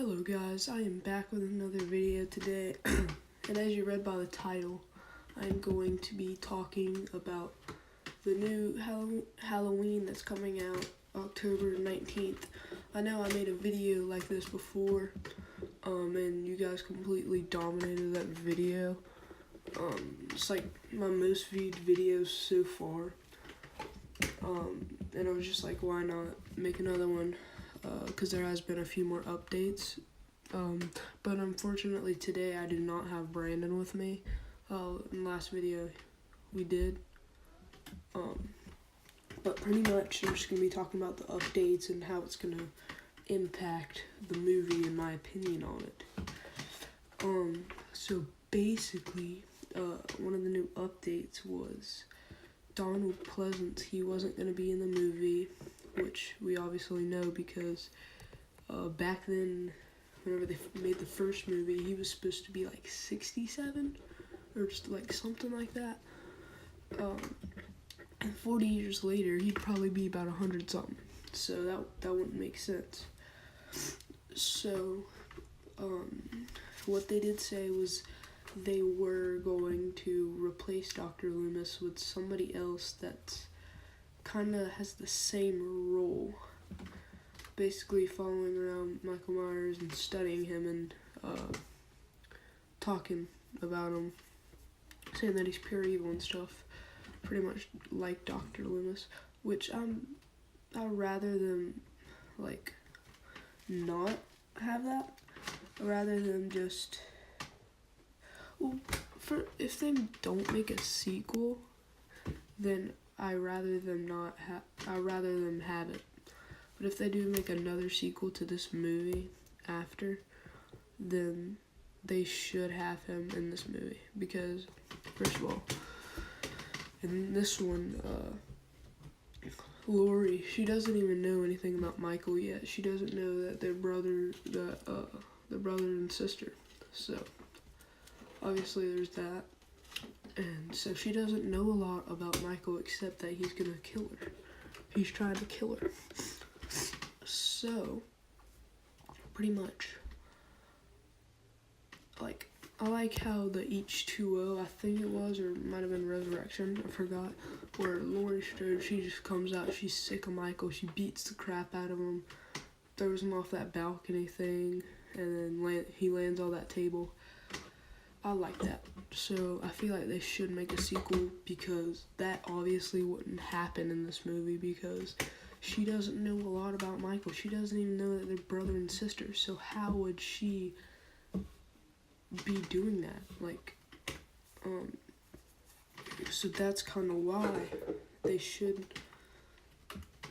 Hello guys, I am back with another video today, and as you read by the title, I'm going to be talking about the new Halloween that's coming out October 19th. I know I made a video like this before, and you guys completely dominated that video. It's like my most viewed videos so far, and I was just like, why not make another one? Because there has been a few more updates, but unfortunately today I do not have Brandon with me. In the last video we did, but pretty much I'm just going to be talking about the updates and how it's going to impact the movie and my opinion on it. So basically, one of the new updates was Donald Pleasence. He wasn't going to be in the movie, which we obviously know because back then, whenever they made the first movie, he was supposed to be like 67 or just like something like that. And 40 years later, he'd probably be about 100 something. So that wouldn't make sense. So what they did say was they were going to replace Dr. Loomis with somebody else that's kind of has the same role, basically following around Michael Myers and studying him and talking about him, saying that he's pure evil and stuff, pretty much like Dr. Loomis, which I'd rather them like not have that, rather than just, well, if they don't make a sequel, then I'd rather them have it. But if they do make another sequel to this movie after, then they should have him in this movie. Because, first of all, in this one, Laurie, she doesn't even know anything about Michael yet. She doesn't know that they're brother and sister. So, obviously there's that. And so she doesn't know a lot about Michael except that he's gonna kill her. He's trying to kill her. So, pretty much, like, I like how the H2O, I think it was, or it might have been Resurrection, I forgot, where Laurie Strode, she just comes out, she's sick of Michael, she beats the crap out of him, throws him off that balcony thing, and then he lands on that table. I like that. So I feel like they should make a sequel, because that obviously wouldn't happen in this movie, because she doesn't know a lot about Michael. She doesn't even know that they're brother and sister. So how would she be doing that? Like, so that's kind of why they should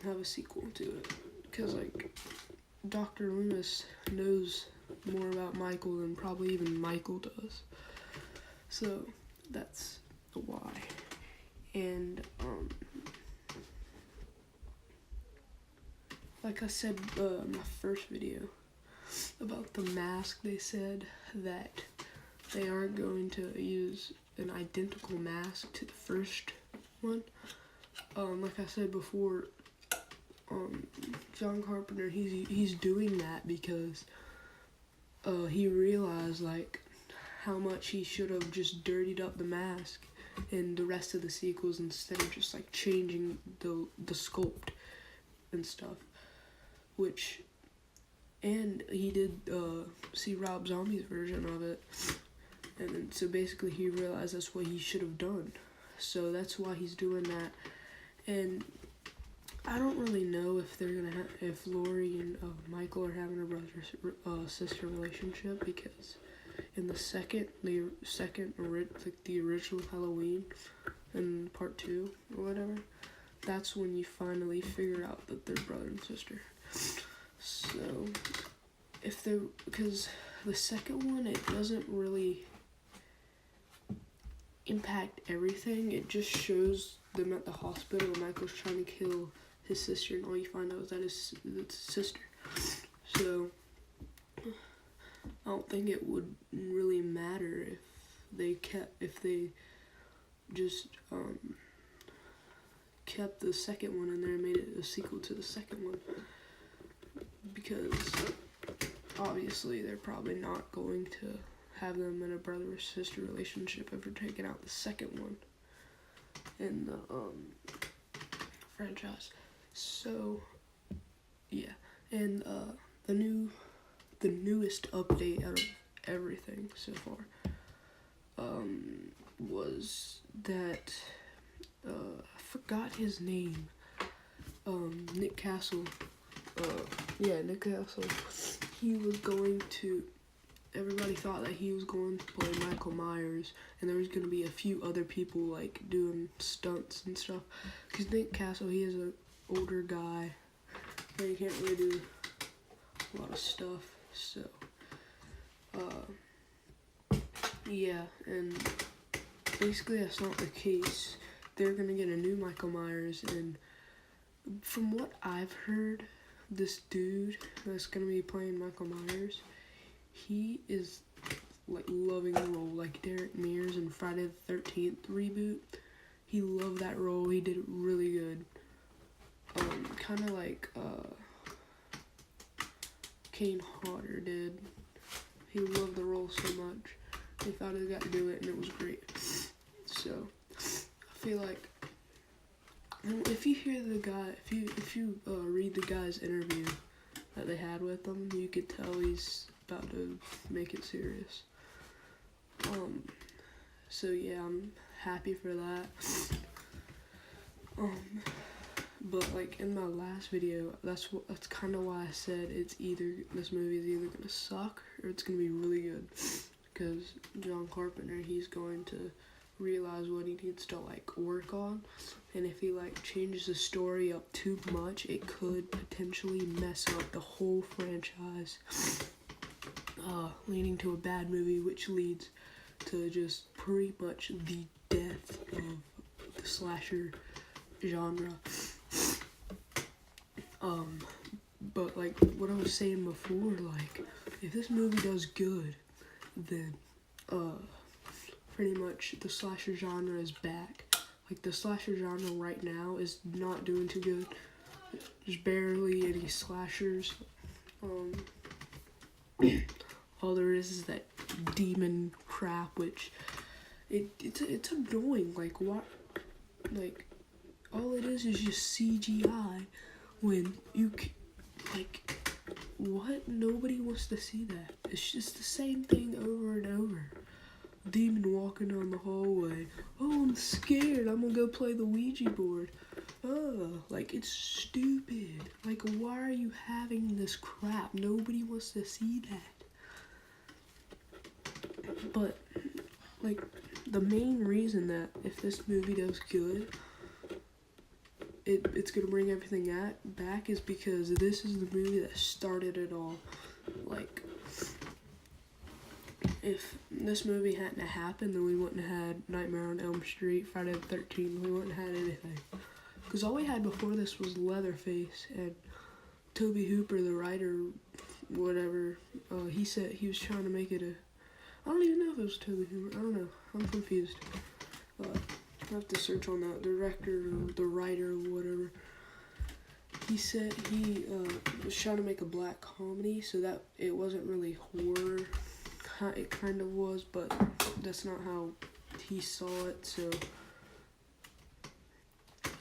have a sequel to it. Because, like, Dr. Loomis knows more about Michael than probably even Michael does. So that's the why. And like I said in my first video about the mask, they said that they aren't going to use an identical mask to the first one. Like I said before, John Carpenter, he's doing that because he realized like how much he should have just dirtied up the mask in the rest of the sequels instead of just like changing the sculpt and stuff, and he did see Rob Zombie's version of it, and then, so basically he realized that's what he should have done, so that's why he's doing that. And I don't really know if they're gonna if Laurie and Michael are having a brother sister relationship, because in the original Halloween, in part 2 or whatever, that's when you finally figure out that they're brother and sister. So, because the second one, it doesn't really impact everything. It just shows them at the hospital and Michael's trying to kill his sister, and all you find out is that it's his sister. So I don't think it would really matter if they just kept the second one in there and made it a sequel to the second one, because obviously they're probably not going to have them in a brother or sister relationship if we're taking out the second one in the franchise. So yeah, and the newest update out of everything so far was that I forgot his name. Nick Castle. Nick Castle. He was going to. Everybody thought that he was going to play Michael Myers, and there was going to be a few other people like doing stunts and stuff. Cause Nick Castle, he is an older guy, and he can't really do a lot of stuff. So, yeah, and basically that's not the case. They're gonna get a new Michael Myers, and from what I've heard, this dude that's gonna be playing Michael Myers, he is like loving the role, like Derek Mears in Friday the 13th reboot. He loved that role. He did it really good. Kind of like Kane Hodder did. He loved the role so much. He thought he got to do it, and it was great. So I feel like if you hear the guy, if you read the guy's interview that they had with him, you could tell he's about to make it serious. So yeah, I'm happy for that. But like in my last video, that's kind of why I said this movie is either gonna suck or it's gonna be really good, because John Carpenter, he's going to realize what he needs to like work on, and if he like changes the story up too much, it could potentially mess up the whole franchise, leading to a bad movie, which leads to just pretty much the death of the slasher genre. But like what I was saying before, like if this movie does good, then pretty much the slasher genre is back. Like the slasher genre right now is not doing too good. There's barely any slashers. All there is that demon crap, which it's annoying. Like what? Like all it is just CGI. When you like, what? Nobody wants to see that. It's just the same thing over and over. Demon walking down the hallway. Oh, I'm scared. I'm gonna go play the Ouija board. Oh, like it's stupid. Like, why are you having this crap? Nobody wants to see that. But like, the main reason that if this movie does good, it's gonna bring everything back is because this is the movie that started it all. Like, if this movie hadn't happened, then we wouldn't have had Nightmare on Elm Street, Friday the 13th, we wouldn't have had anything. Because all we had before this was Leatherface, and Tobe Hooper, the writer, whatever, he said he was trying to make it I don't even know if it was Tobe Hooper, I don't know, I'm confused. I have to search on that, director or the writer or whatever. He said he was trying to make a black comedy, so that it wasn't really horror. It kind of was, but that's not how he saw it, so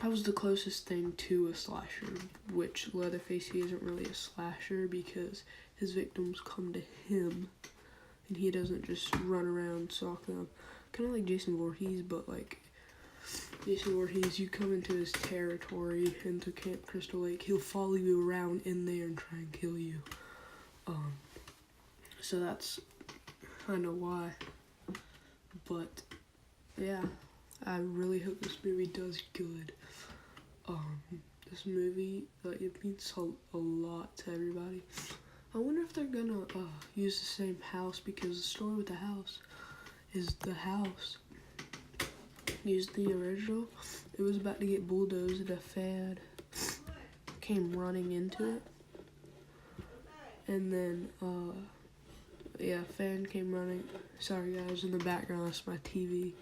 that was the closest thing to a slasher, which Leatherface, he isn't really a slasher because his victims come to him, and he doesn't just run around stalking them. Kind of like Jason Voorhees, but like Jason Voorhees, you come into his territory, into Camp Crystal Lake, he'll follow you around in there and try and kill you. So that's kind of why. But yeah, I really hope this movie does good. This movie, it means a lot to everybody. I wonder if they're gonna use the same house, because the story with the house is the house used the original. It was about to get bulldozed, and a fan came running into it. And then, fan came running. Sorry guys, in the background, that's my TV.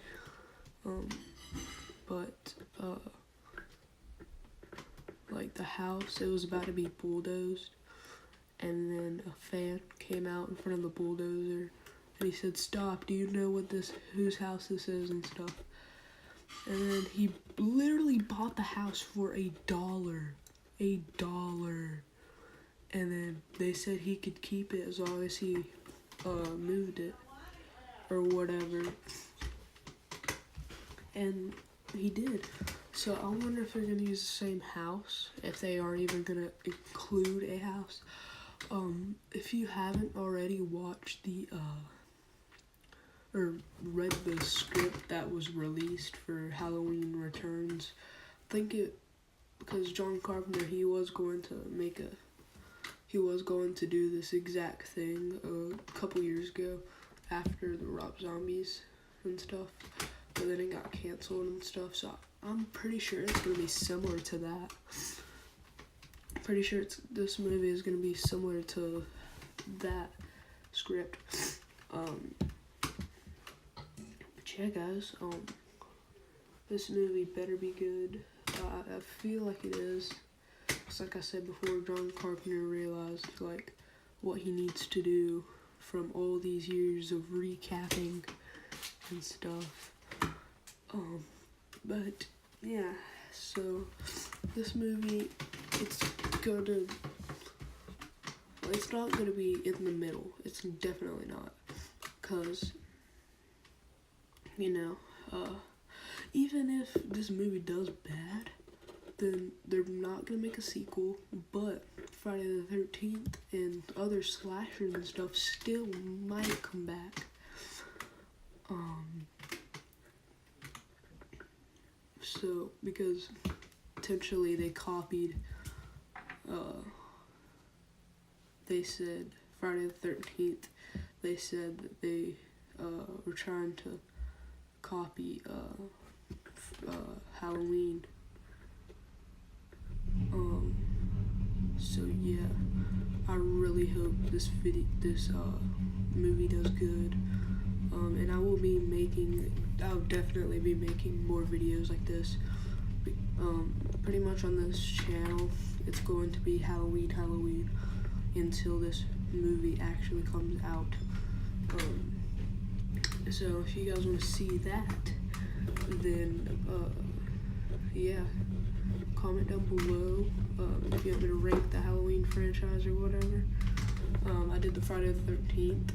Like the house, it was about to be bulldozed. And then a fan came front of the bulldozer, and he said, "Stop, do you know whose house this is," and stuff. And then he literally bought the house for $1. $1. And then they said he could keep it as long as he moved it or whatever. And he did. So I wonder if they're gonna use the same house, if they aren't even gonna include a house. If you haven't already watched or read the script that was released for Halloween Returns, because John Carpenter, he was going to do this exact thing a couple years ago after the Rob Zombies and stuff, but then it got canceled and stuff, so I'm pretty sure it's going to be similar to that. Pretty sure this movie is going to be similar to that script. But yeah, guys, this movie better be good. I feel like it is. Cause like I said before, John Carpenter realized like what he needs to do from all these years of recapping and stuff. But yeah, so this movie, it's not gonna be in the middle. It's definitely not, cause even if this movie does bad, then they're not gonna make a sequel. But Friday the 13th and other slashers and stuff still might come back. So because potentially they copied. They said Friday the 13th. They said that they were trying to copy Halloween. So yeah, I really hope this movie does good. And I'll definitely be making more videos like this. Pretty much on this channel, it's going to be Halloween until this movie actually comes out. So if you guys want to see that, then yeah, comment down below if you want me to rank the Halloween franchise or whatever. I did the Friday the 13th.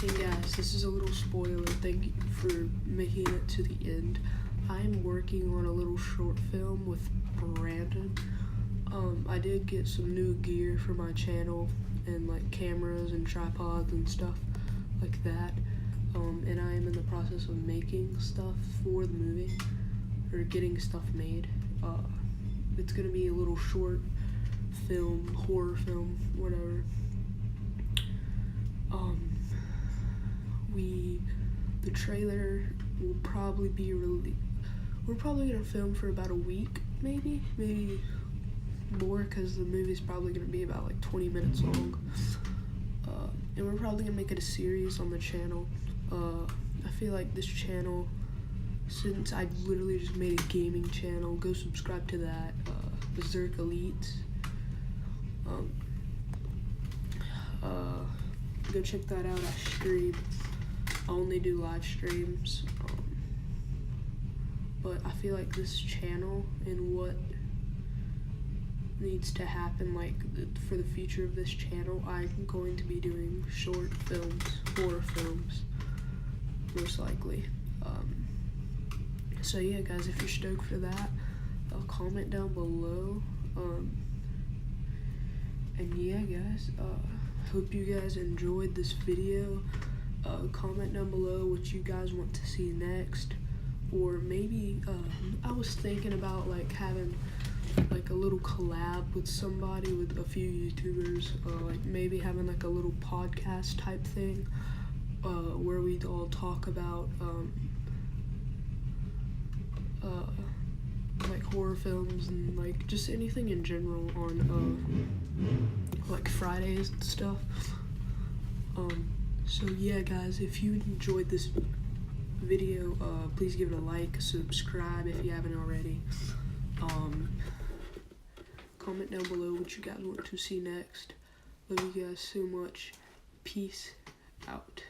And guys, this is a little spoiler. Thank you for making it to the end. I am working on a little short film with Brandon. I did get some new gear for my channel and like cameras and tripods and stuff like that. And I am in the process of making stuff for the movie, or getting stuff made. It's gonna be a little short film, horror film, whatever. The trailer will probably be released. We're probably gonna film for about a week, maybe more, because the movie's probably gonna be about like 20 minutes long. And we're probably gonna make it a series on the channel. I feel like this channel, since I literally just made a gaming channel, go subscribe to that. Berserk Elite. Go check that out. I stream. I only do live streams. But I feel like this channel and what needs to happen, like for the future of this channel, I'm going to be doing short films, horror films, most likely. So yeah, guys, if you're stoked for that, comment down below. And yeah, guys, hope you guys enjoyed this video. Comment down below what you guys want to see next, or maybe I was thinking about like having like a little collab with somebody, with a few YouTubers, like maybe having like a little podcast type thing, where we'd all talk about like horror films and like just anything in general on like Fridays and stuff. So yeah, guys, if you enjoyed this video, please give it a like, subscribe if you haven't already. Comment down below what you guys want to see next. Love you guys so much. Peace out.